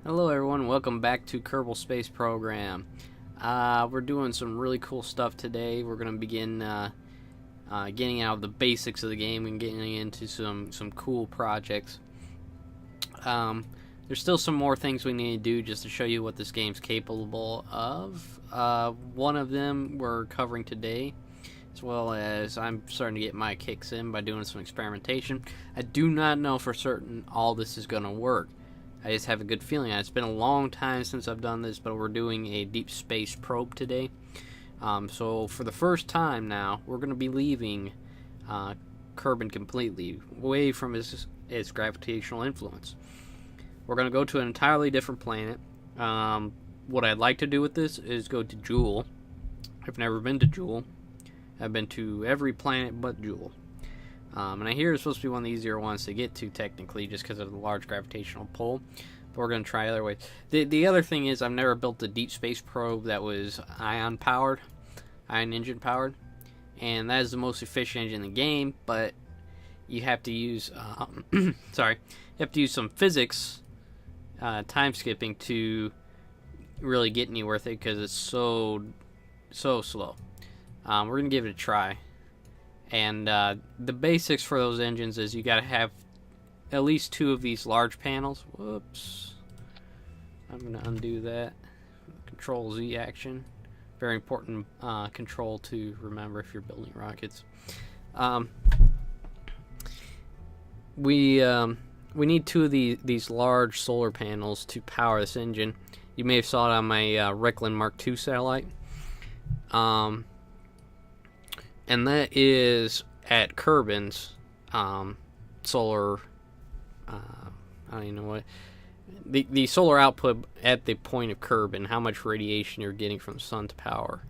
Hello everyone, welcome back to Kerbal Space Program. We're doing some really cool stuff today. We're going to begin getting out of the basics of the game and getting into some cool projects. There's still some more things we need to do just to show you what this game's capable of. One of them we're covering today, as well as I'm starting to get my kicks in by doing some experimentation. I do not know for certain all this is going to work. I just have a good feeling. It's been a long time since I've done this, but we're doing a deep space probe today. So for the first time now, we're going to be leaving Kerbin completely, away from its gravitational influence. We're going to go to an entirely different planet. What I'd like to do with this is go to Jewel. I've never been to Jewel. I've been to every planet but Jewel. And I hear it's supposed to be one of the easier ones to get to, technically, just because of the large gravitational pull. But we're going to try other ways. The other thing is, I've never built a deep space probe that was ion engine powered. And that is the most efficient engine in the game, but you have to use, you have to use some physics, time skipping, to really get anywhere with it, because it's so slow. We're going to give it a try. And the basics for those engines is you got to have at least 2 of these large panels. Whoops. I'm going to undo that. Control Z action. Very important control to remember if you're building rockets. We need 2 of these large solar panels to power this engine. You may have saw it on my Reckland Mark II satellite. And that is at Kerbins, solar, I don't even know what, the solar output at the point of Kerbin, how much radiation you're getting from the sun to power.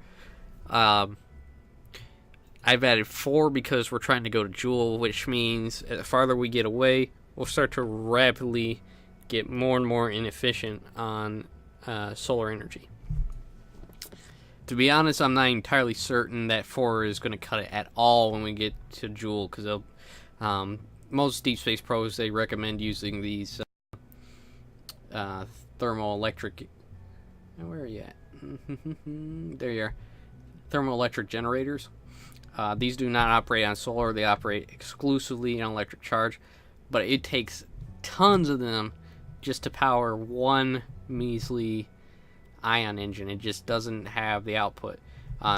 I've added 4 because we're trying to go to Joule, which means the farther we get away, we'll start to rapidly get more and more inefficient on solar energy. To be honest, I'm not entirely certain that 4 is going to cut it at all when we get to Joule, because most deep space probes, they recommend using these thermoelectric. Where are you at? There you are. Thermoelectric generators. These do not operate on solar; they operate exclusively on electric charge. But it takes tons of them just to power one measly ion engine. It just doesn't have the output.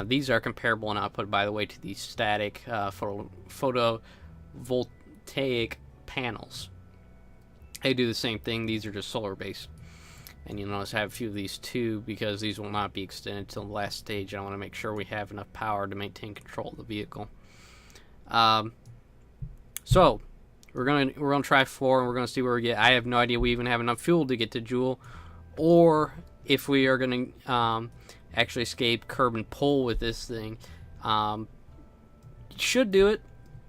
These are comparable in output, by the way, to these static photovoltaic panels. They do the same thing. These are just solar based, and you'll notice I have a few of these too, because these will not be extended till the last stage. I want to make sure we have enough power to maintain control of the vehicle. So we're gonna try 4, and we're gonna see where we get. I have no idea we even have enough fuel to get to Joule, or if we are going to actually escape Kerbin pull with this thing. Should do it.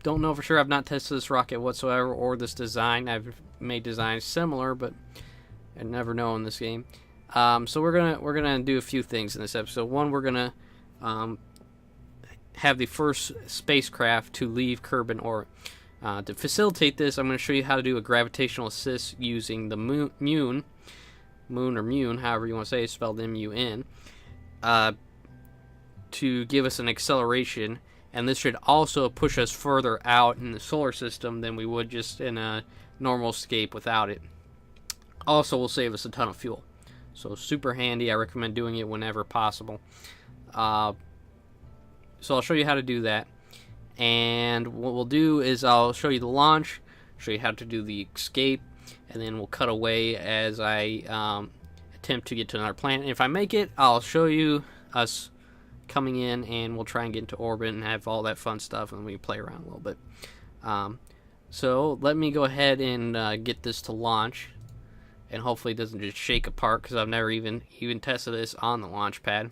Don't know for sure. I've not tested this rocket whatsoever, or this design. I've made designs similar, but I never know in this game. So we're gonna do a few things in this episode. One, we're gonna have the first spacecraft to leave Kerbin orbit. To facilitate this, I'm going to show you how to do a gravitational assist using the Moon, however you want to say it, spelled M-U-N, to give us an acceleration, and this should also push us further out in the solar system than we would just in a normal escape without it. Also will save us a ton of fuel. So super handy. I recommend doing it whenever possible. So I'll show you how to do that. And what we'll do is I'll show you the launch, show you how to do the escape, and then we'll cut away as I attempt to get to another planet. If I make it, I'll show you us coming in, and we'll try and get into orbit and have all that fun stuff, and we can play around a little bit. So let me go ahead and get this to launch, and hopefully it doesn't just shake apart, because I've never even tested this on the launch pad.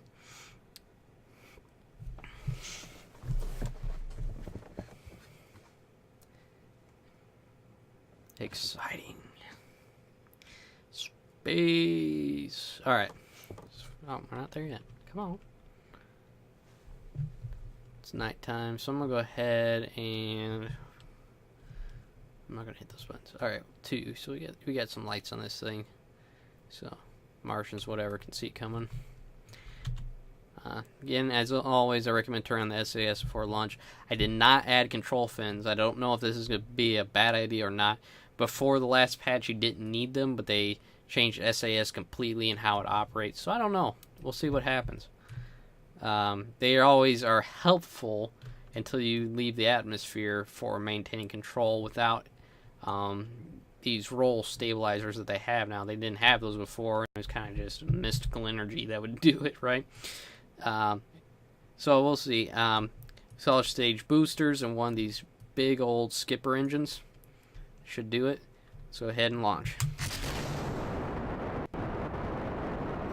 Exciting. Space. Alright. Oh, we're not there yet. Come on. It's nighttime, so I'm going to go ahead and... I'm not going to hit those buttons. Alright, 2. So we got some lights on this thing. So, Martians, whatever, can see it coming. Again, as always, I recommend turning on the SAS before launch. I did not add control fins. I don't know if this is going to be a bad idea or not. Before the last patch, you didn't need them, but they changed SAS completely and how it operates. So I don't know. We'll see what happens. They always are helpful until you leave the atmosphere for maintaining control without these roll stabilizers that they have now. They didn't have those before. It was kind of just mystical energy that would do it, right? So we'll see. Solid stage boosters and one of these big old skipper engines should do it. So go ahead and launch.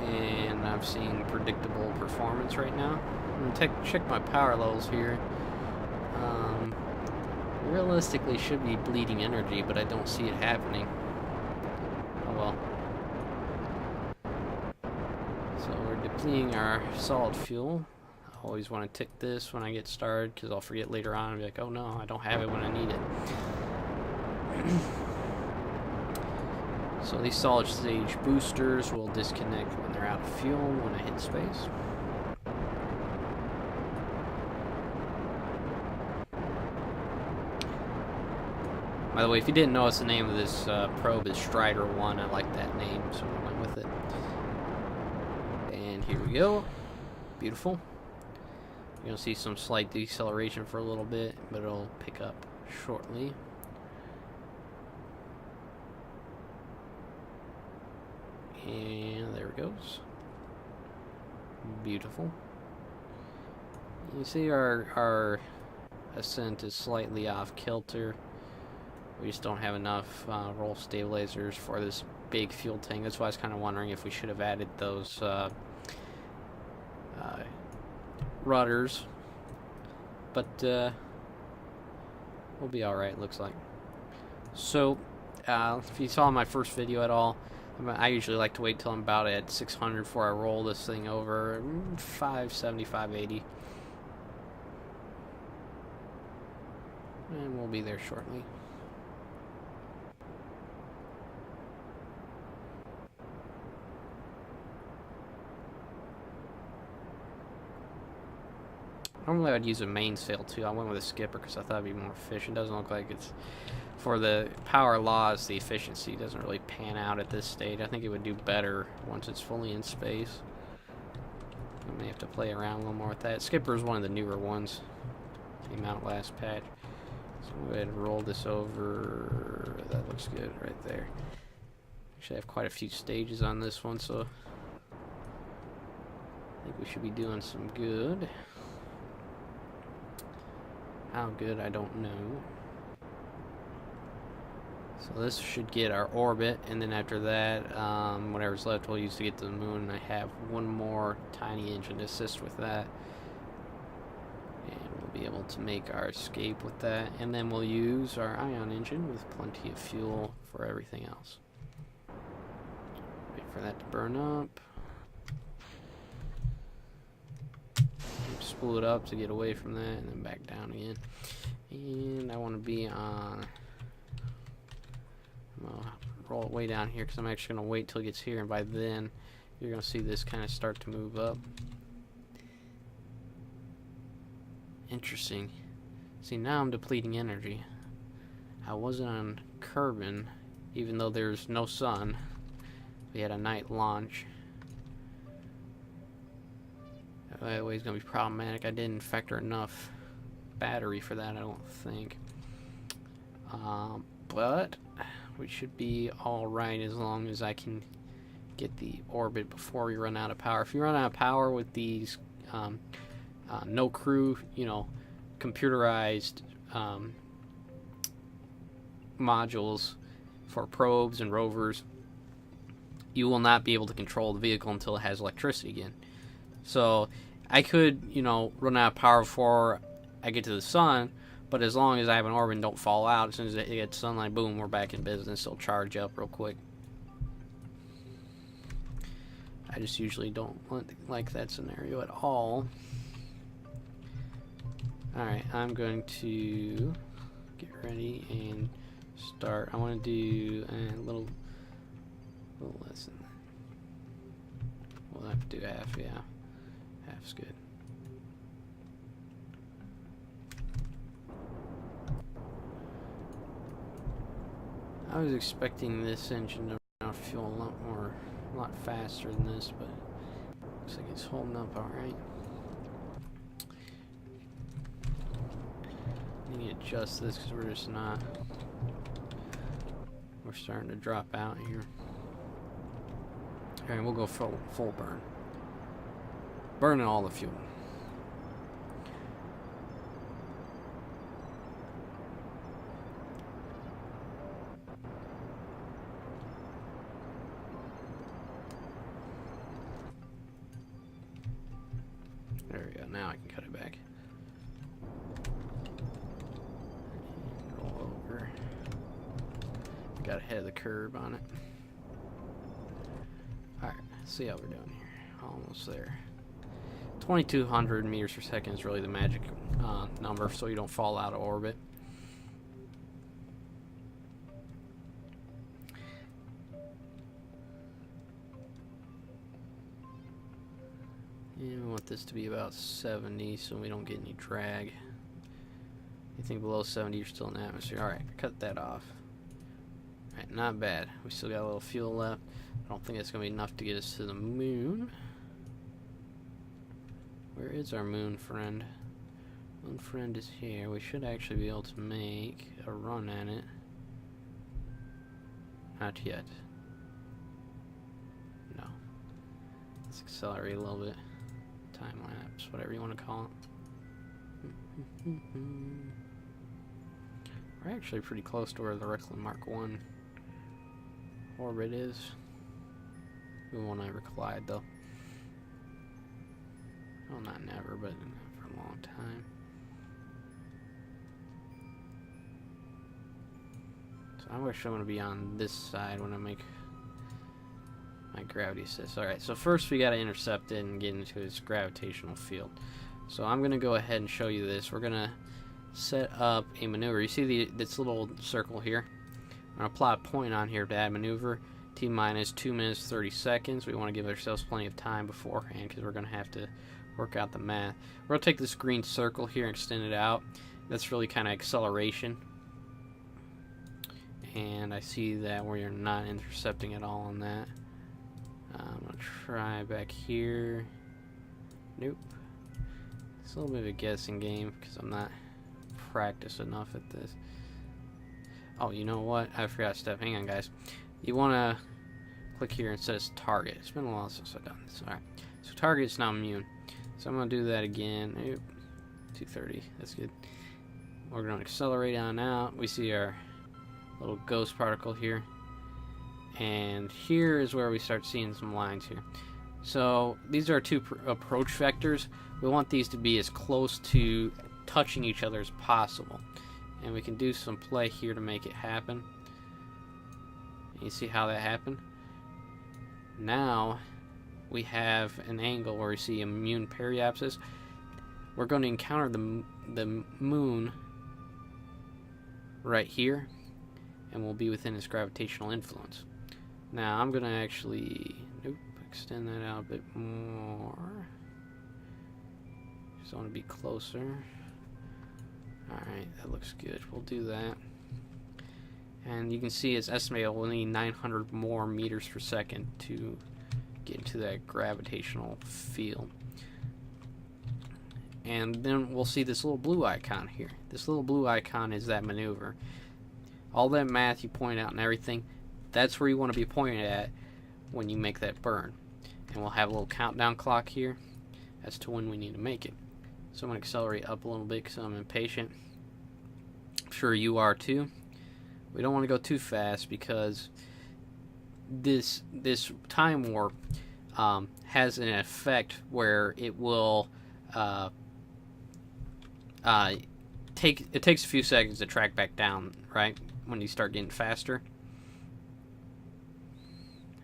And I'm seeing predictable performance right now. I'm going to check my power levels here. Realistically should be bleeding energy, but I don't see it happening. Oh well. So we're depleting our solid fuel. I always want to tick this when I get started, because I'll forget later on and be like, oh no, I don't have it when I need it. So these solid stage boosters will disconnect when they're out of fuel when I hit space. By the way, if you didn't notice, the name of this probe is Strider 1. I like that name, so I went with it. And here we go. Beautiful. You're going to see some slight deceleration for a little bit, but it'll pick up shortly. And there it goes. Beautiful. You see our ascent is slightly off kilter. We just don't have enough roll stabilizers for this big fuel tank. That's why I was kind of wondering if we should have added those rudders. But we'll be alright, looks like. So, if you saw my first video at all, I usually like to wait till I'm about at 600 before I roll this thing over 570, 580. And we'll be there shortly. Normally I'd use a mainsail too. I went with a skipper because I thought it'd be more efficient. Doesn't look like it's... For the power laws, the efficiency doesn't really pan out at this stage. I think it would do better once it's fully in space. We may have to play around a little more with that. Skipper is one of the newer ones. Came out last patch. So we'll go ahead and roll this over. That looks good right there. Actually, I have quite a few stages on this one, so I think we should be doing some good. How good, I don't know. So this should get our orbit, and then after that, whatever's left we'll use to get to the moon. I have one more tiny engine to assist with that. And we'll be able to make our escape with that. And then we'll use our ion engine with plenty of fuel for everything else. Wait for that to burn up. Spool it up to get away from that, and then back down again. And I want to be on... I'm going to roll it way down here because I'm actually going to wait till it gets here, and by then you're going to see this kind of start to move up. Interesting. See, now I'm depleting energy. I wasn't on Kerbin, even though there's no sun. We had a night launch. That way it's going to be problematic. I didn't factor enough battery for that, I don't think. But we should be alright as long as I can get the orbit before we run out of power. If you run out of power with these no crew, you know, computerized modules for probes and rovers, you will not be able to control the vehicle until it has electricity again. So I could, you know, run out of power before I get to the sun, but as long as I have an orbit and don't fall out, as soon as it gets sunlight, boom, we're back in business. It'll charge up real quick. I just usually don't like that scenario at all. Alright, I'm going to get ready and start. I want to do a little lesson. We'll have to do half, yeah. Half's good. I was expecting this engine to run out of fuel a lot faster than this, but looks like it's holding up alright. I need to adjust this because we're just not. We're starting to drop out here. Alright, we'll go full burn. Burning all the fuel. There we go, now I can cut it back. And roll over. Got ahead of the curve on it. Alright, let's see how we're doing here. Almost there. 2200 meters per second is really the magic number, so you don't fall out of orbit. And we want this to be about 70 so we don't get any drag. Anything below 70 you're still in atmosphere. Alright, cut that off. Alright, not bad. We still got a little fuel left. I don't think it's going to be enough to get us to the moon. Where is our moon friend? Moon friend is here. We should actually be able to make a run at it. Not yet. No. Let's accelerate a little bit. Time lapse, whatever you want to call it. We're actually pretty close to where the Recklin Mark 1 orbit is. We won't ever collide though. Well, not never, but for a long time. So I wish I'm going to be on this side when I make my gravity assist. Alright, so first we got to intercept it and get into its gravitational field. So I'm going to go ahead and show you this. We're going to set up a maneuver. You see this little circle here? I'm going to plot a point on here to add maneuver. T-minus 2 minutes 30 seconds. We want to give ourselves plenty of time beforehand because we're going to have to work out the math. We're going to take this green circle here and extend it out. That's really kind of acceleration. And I see that we are not intercepting at all on that. I'm going to try back here. Nope. It's a little bit of a guessing game because I'm not practiced enough at this. Oh, you know what? I forgot stuff. Hang on, guys. You want to click here and set as target. It's been a while since I've done this. Alright. So target is now immune. So I'm going to do that again. Oop. 230. That's good. We're going to accelerate on out. We see our little ghost particle here. And here is where we start seeing some lines here. So these are our two approach vectors. We want these to be as close to touching each other as possible. And we can do some play here to make it happen. You see how that happened? Now we have an angle where we see immune periapsis. We're going to encounter the moon right here, and we'll be within its gravitational influence. Now I'm going to actually extend that out a bit more. Just want to be closer. Alright, that looks good. We'll do that. And you can see it's estimated we'll need 900 more meters per second to get into that gravitational field. And then we'll see this little blue icon here. This little blue icon is that maneuver. All that math you point out and everything, that's where you want to be pointing at when you make that burn. And we'll have a little countdown clock here as to when we need to make it. So I'm going to accelerate up a little bit because I'm impatient. I'm sure you are too. We don't want to go too fast because this time warp has an effect where it will it takes a few seconds to track back down, right? When you start getting faster.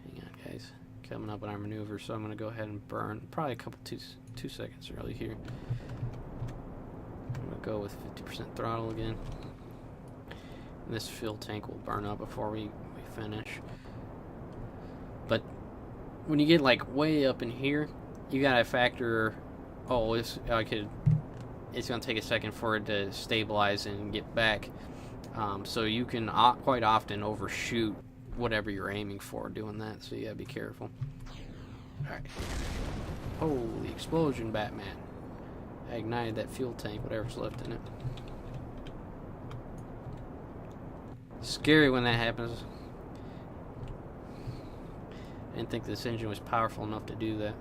Hang on, guys. Coming up on our maneuver, so I'm going to go ahead and burn probably a couple two seconds early here. I'm going to go with 50% throttle again. And this fuel tank will burn up before we finish. But when you get like way up in here, you gotta factor. Oh, it's gonna take a second for it to stabilize and get back. So you can quite often overshoot whatever you're aiming for doing that. So you gotta be careful. All right. Holy explosion, Batman! I ignited that fuel tank, whatever's left in it. Scary when that happens. I didn't think this engine was powerful enough to do that.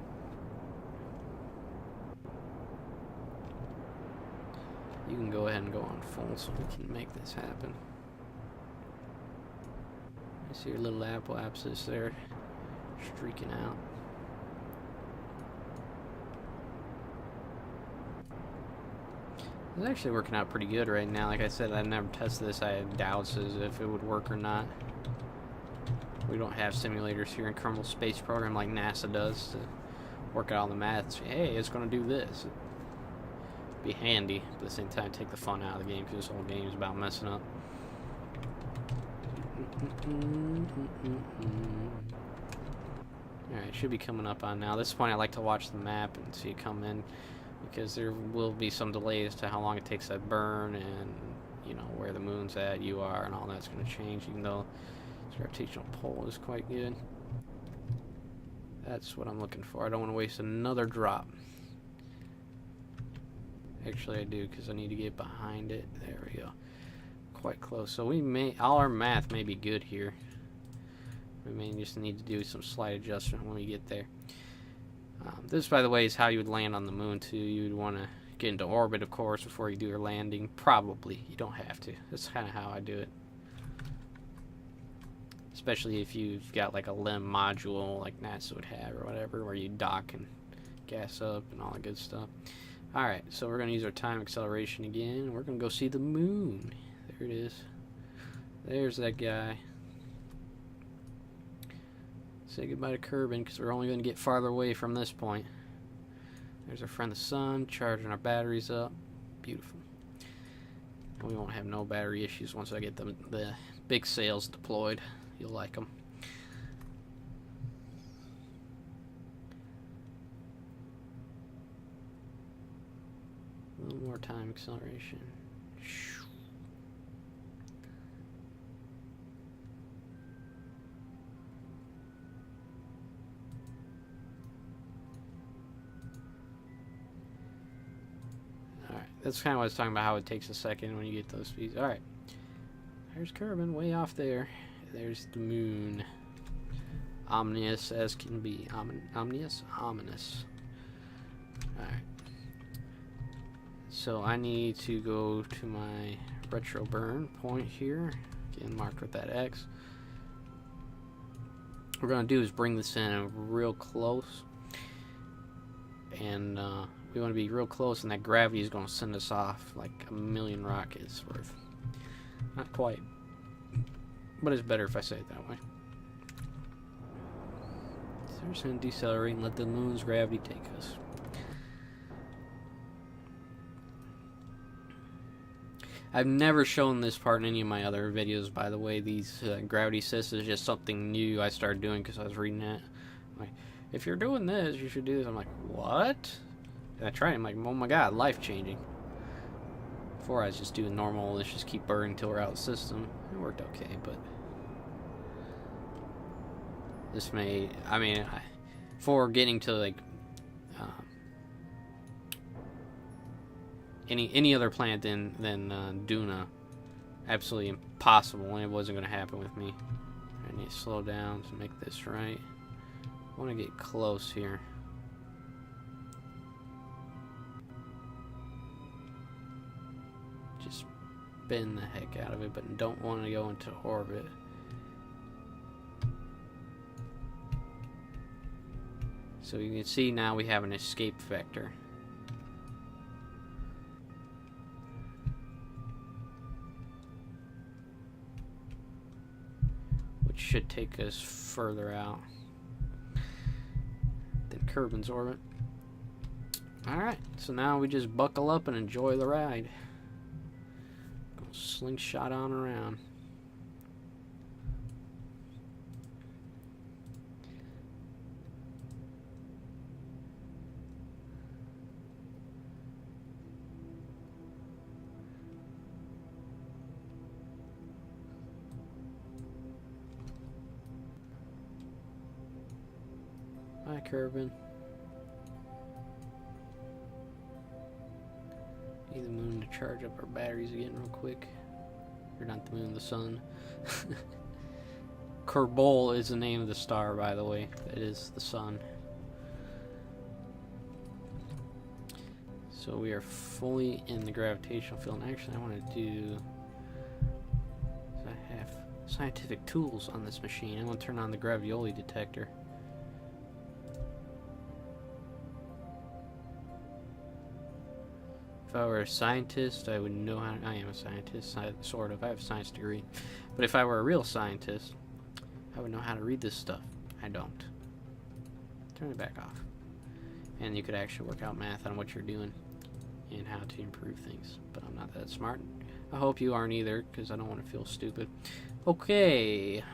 You can go ahead and go on full so we can make this happen. I see your little apoapsis there streaking out. It's actually working out pretty good right now. Like I said, I never tested this. I had doubts as if it would work or not. We don't have simulators here in Kerbal Space Program like NASA does to work out all the math. Hey, it's going to do this. It'd be handy, but at the same time, take the fun out of the game because this whole game is about messing up. Alright, should be coming up on now. At this point, I like to watch the map and see it come in, because there will be some delay as to how long it takes that burn, and you know where the moon's at, you are, and all that's going to change. Even though this gravitational pull is quite good, that's what I'm looking for. I don't want to waste another drop. Actually, I do, because I need to get behind it. There we go. Quite close. So we may, all our math may be good here. We may just need to do some slight adjustment when we get there. This, by the way, is how you would land on the moon, too. You would want to get into orbit, of course, before you do your landing. Probably. You don't have to. That's kind of how I do it. Especially if you've got like a LEM module like NASA would have or whatever, where you dock and gas up and all that good stuff. Alright, so we're going to use our time acceleration again. We're going to go see the moon. There it is. There's that guy. Say goodbye to Kerbin, because we're only going to get farther away from this point. There's our friend the sun, charging our batteries up. Beautiful. And we won't have no battery issues once I get the big sails deployed. You'll like them. A little more time acceleration. Alright, that's kind of what I was talking about, how it takes a second when you get those speeds. Alright, there's Kerbin way off there. There's the moon. Ominous as can be. Ominous? Ominous. Alright. So I need to go to my retro burn point here. Again, marked with that X. What we're going to do is bring this in real close. And we want to be real close, and that gravity is going to send us off like a million rockets worth. Not quite. But it's better if I say it that way. So we're just going to decelerate and let the moon's gravity take us. I've never shown this part in any of my other videos, by the way. These gravity assists is just something new I started doing because I was reading it. Like, if you're doing this, you should do this. I'm like, what? And I tried it. I'm like, oh my god, life-changing. Before I was just doing normal, let's just keep burning until we're out of the system. It worked okay, but this may, I mean, for getting to like any other planet than Duna, absolutely impossible, and it wasn't going to happen with me. I need to slow down to make this right. I want to get close here. Just spin the heck out of it, but don't want to go into orbit. So you can see now we have an escape vector. Which should take us further out than Kerbin's orbit. Alright, so now we just buckle up and enjoy the ride. Go slingshot on around. Hi, Kerbin. Need the moon to charge up our batteries again real quick. Or not the moon, the sun. Kerbal is the name of the star, by the way. It is the sun. So we are fully in the gravitational field. And actually, I want to do... I have scientific tools on this machine. I want to turn on the gravioli detector. If I were a scientist, I would know how... I am a scientist, sort of. I have a science degree. But if I were a real scientist, I would know how to read this stuff. I don't. Turn it back off. And you could actually work out math on what you're doing and how to improve things. But I'm not that smart. I hope you aren't either, because I don't want to feel stupid. Okay.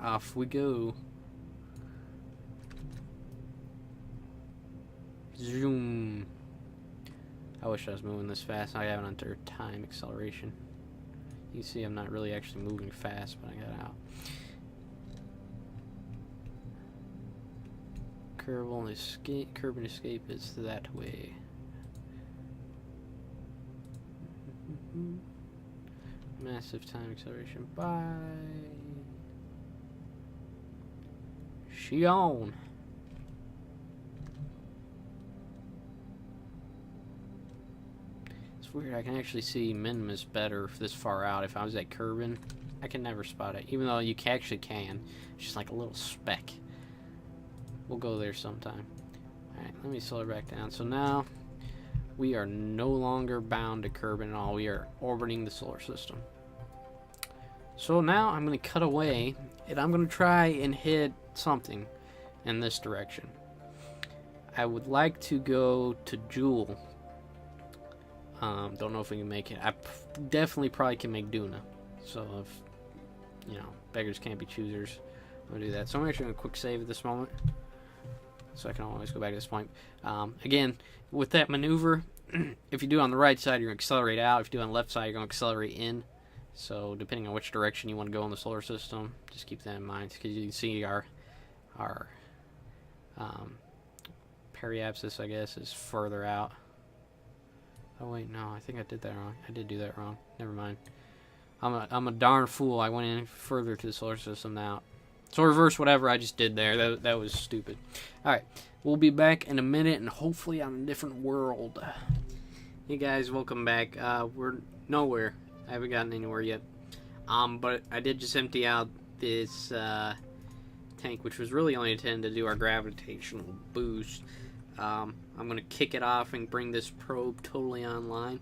Off we go. Zoom. I wish I was moving this fast. I have it under time acceleration. You see I'm not really actually moving fast, but I got out. Kerbal escape. Kerbin escape is that way. Massive time acceleration. Bye. She on. Weird, I can actually see Minimus better this far out. If I was at Kerbin, I can never spot it. Even though you actually can. It's just like a little speck. We'll go there sometime. Alright, let me slow it back down. So now, we are no longer bound to Kerbin at all. We are orbiting the solar system. So now, I'm going to cut away, and I'm going to try and hit something in this direction. I would like to go to Jewel. Don't know if we can make it. I definitely probably can make Duna. So if, you know, beggars can't be choosers, I'm going to do that. So I'm actually going to quick save at this moment. So I can always go back to this point. Again, with that maneuver, if you do it on the right side, you're going to accelerate out. If you do it on the left side, you're going to accelerate in. So depending on which direction you want to go in the solar system, just keep that in mind. Because you can see our periapsis, I guess, is further out. Oh wait, no, I think I did that wrong. I did do that wrong. Never mind. I'm a darn fool. I went in further to the solar system now. So reverse whatever I just did there. That was stupid. Alright, we'll be back in a minute and hopefully on a different world. Hey guys, welcome back. We're nowhere. I haven't gotten anywhere yet. But I did just empty out this tank, which was really only intended to do our gravitational boost. I'm going to kick it off and bring this probe totally online.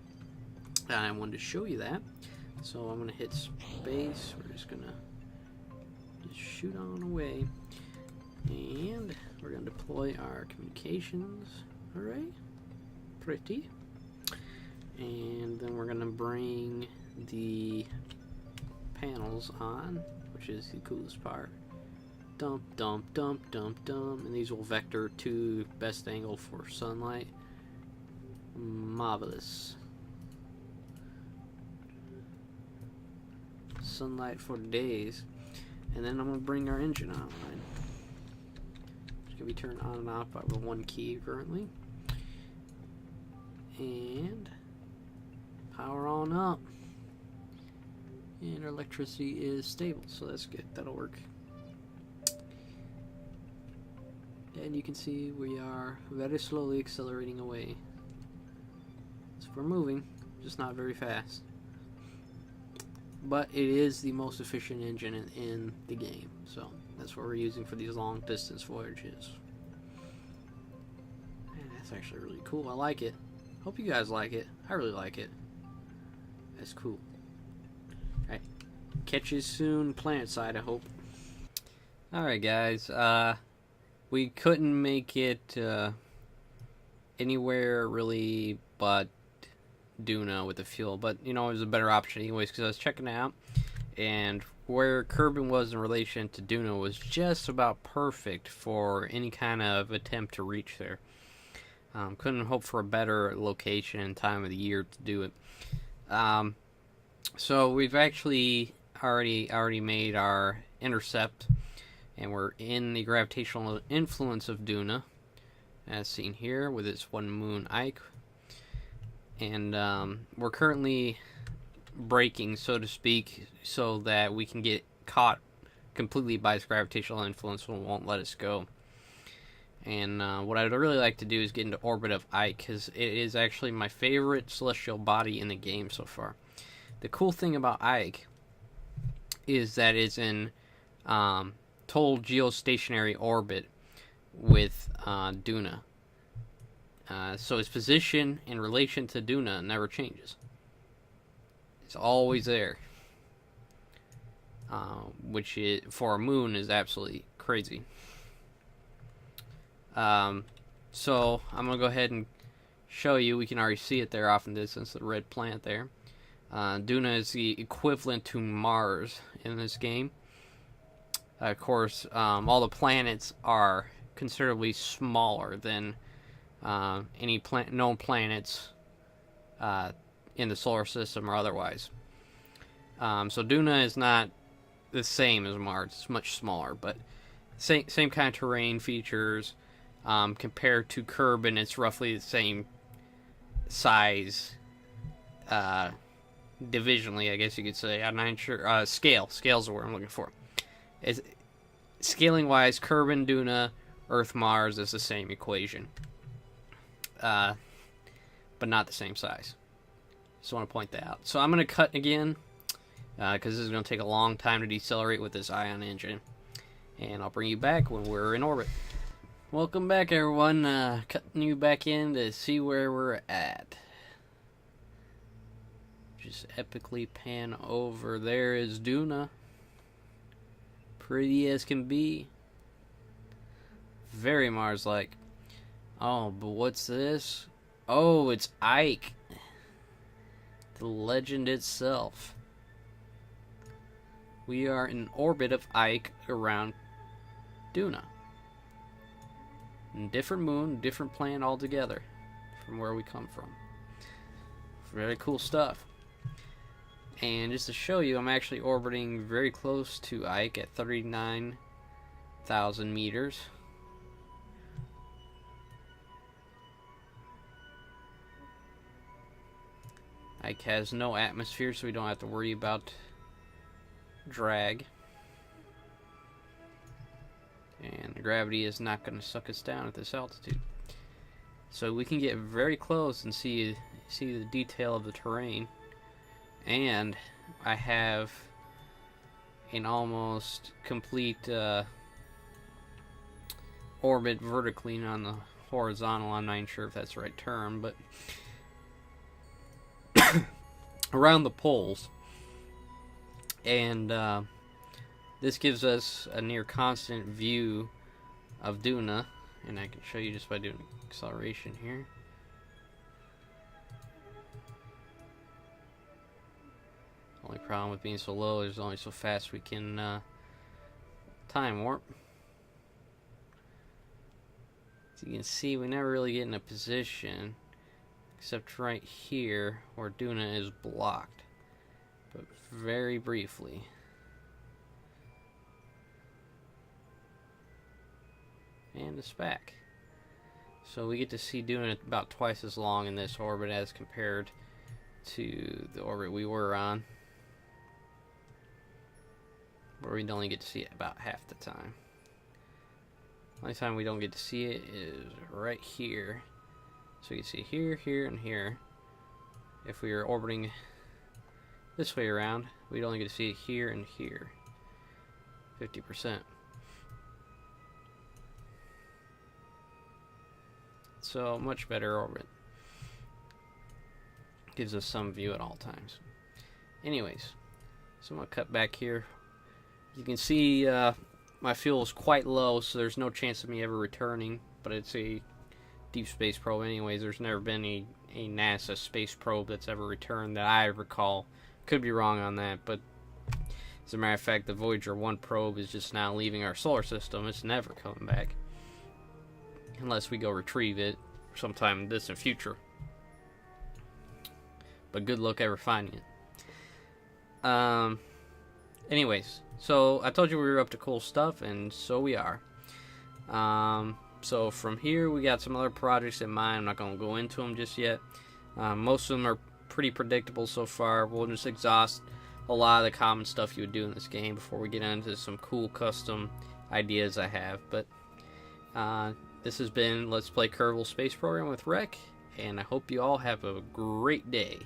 And I wanted to show you that. So I'm going to hit space. We're just going to shoot on away. And we're going to deploy our communications array. Pretty. And then we're going to bring the panels on, which is the coolest part. Dump, dump, dump, dump, dump. And these will vector to best angle for sunlight. Marvelous. Sunlight for days. And then I'm going to bring our engine online. It's going to be turned on and off by one key currently. And power on up. And our electricity is stable, so that's good. That'll work. And you can see we are very slowly accelerating away. So we're moving, just not very fast. But it is the most efficient engine in the game, so that's what we're using for these long distance voyages. Man, that's actually really cool. I like it. Hope you guys like it. I really like it. That's cool. Alright. Catch you soon, planet side, I hope. Alright, guys. We couldn't make it anywhere really but Duna with the fuel, but you know, it was a better option anyways, because I was checking it out, and where Kerbin was in relation to Duna was just about perfect for any kind of attempt to reach there. Couldn't hope for a better location and time of the year to do it. So we've actually already made our intercept, and we're in the gravitational influence of Duna, as seen here with its one moon Ike. And we're currently braking, so to speak, so that we can get caught completely by its gravitational influence and won't let us go. And what I'd really like to do is get into orbit of Ike, because it is actually my favorite celestial body in the game so far. The cool thing about Ike is that it's in total geostationary orbit with Duna. So its position in relation to Duna never changes. It's always there. Which is, for a moon, is absolutely crazy. So I'm going to go ahead and show you. We can already see it there off in the distance, the red planet there. Duna is the equivalent to Mars in this game. Of course, all the planets are considerably smaller than any known planets in the solar system or otherwise. So Duna is not the same as Mars. It's much smaller, but same kind of terrain features. Compared to Kerbin, it's roughly the same size, divisionally, I guess you could say. I'm not sure. Scale's the word I'm looking for. Scaling wise, Kerbin, Duna, Earth, Mars is the same equation. But not the same size. Just want to point that out. So I'm going to cut again, because this is going to take a long time to decelerate with this ion engine. And I'll bring you back when we're in orbit. Welcome back, everyone. Cutting you back in to see where we're at. Just epically pan over. There is Duna. Pretty as can be. Very Mars-like. Oh, but what's this? Oh, it's Ike. The legend itself. We are in orbit of Ike around Duna. Different moon, different planet altogether from where we come from. Very cool stuff. And just to show you, I'm actually orbiting very close to Ike at 39,000 meters. Ike has no atmosphere, so we don't have to worry about drag. And the gravity is not going to suck us down at this altitude. So we can get very close and see the detail of the terrain. And I have an almost complete orbit vertically on the horizontal. I'm not even sure if that's the right term, but around the poles. And this gives us a near constant view of Duna, and I can show you just by doing acceleration here. Only problem with being so low is only so fast we can time warp. As you can see, we never really get in a position except right here where Duna is blocked, but very briefly. And it's back. So we get to see Duna about twice as long in this orbit as compared to the orbit we were on. where we only get to see it about half the time. The only time we don't get to see it is right here. So you can see here, here, and here. If we were orbiting this way around, we'd only get to see it here and here. 50%. So much better orbit. Gives us some view at all times. Anyways, so I'm going to cut back here. You can see my fuel is quite low, so there's no chance of me ever returning. But it's a deep space probe anyways. There's never been a NASA space probe that's ever returned that I recall. Could be wrong on that, but as a matter of fact, the Voyager 1 probe is just now leaving our solar system. It's never coming back. Unless we go retrieve it sometime in the distant future. But good luck ever finding it. Anyways, so I told you we were up to cool stuff, and so we are. So from here, we got some other projects in mind. I'm not going to go into them just yet. Most of them are pretty predictable so far. We'll just exhaust a lot of the common stuff you would do in this game before we get into some cool custom ideas I have. But this has been Let's Play Kerbal Space Program with Rec, and I hope you all have a great day.